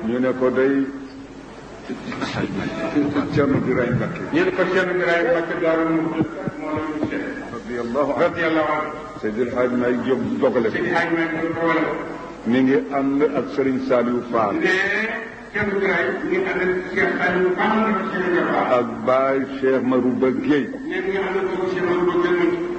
ñu ne ko day Cerno Birahim Mbakke. ñu ne ko Cerno Birahim Mbakke Daaru Muxti moo doon seet. radiyallahu anhu. Seydil Hadj May Diop dogale ko. Seydil Hadj May Diop dogale ko. mi ngi ànd ak Serigne Saliou Fall. Cerno Birahim mi ngi ànd ak Cheikh Saliou Fall ak Serigne Fall. ak Baye Cheikh Marouba Guèye. mi ngi ànd ak Cheikh Marouba Guèye.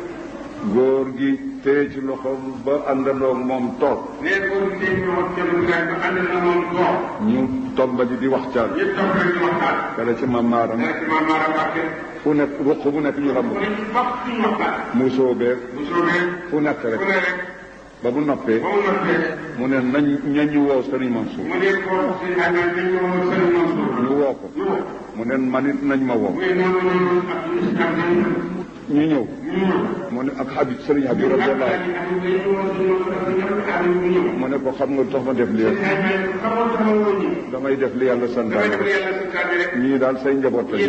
góor gi téye ci loxoom ba àndandoo moom toog. góor gi téye ci loxoom Cerno Birahim ba àndandoo moom toog. ñu tombali di waxtaan. kala ci Mame Maram. fu nekk ruq bu nekk ñu xam ko. musoo beeg. fu nekk rek. ba bu noppee. mu ne nañu woo Serigne Mansour. ñu woo ko. mu ne man it nañ ma woo. ñu ñëw. mu ne ak Habib Serigne Habib radiyallahu mu ne ko xam nga tax ma def lii damay def li yàlla santaane ñii daal say njaboot lañu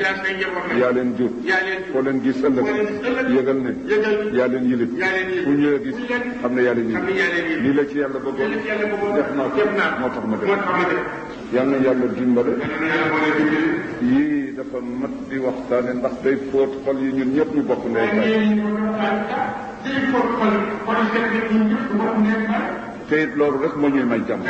yaa leen jur foo leen gis ëllëg yëgal ne yaa leen yilif fu ñëwee gis xam ne yaa leen yilif lii la ci yàlla bëggoon def naa ko moo tax ma def yal na yàlla dimbale yii dafa mat di waxtaane ndax day fóot xol yi ñun ñëpp ñu bokk ndey te it loolu rek moo ñuy may jàmm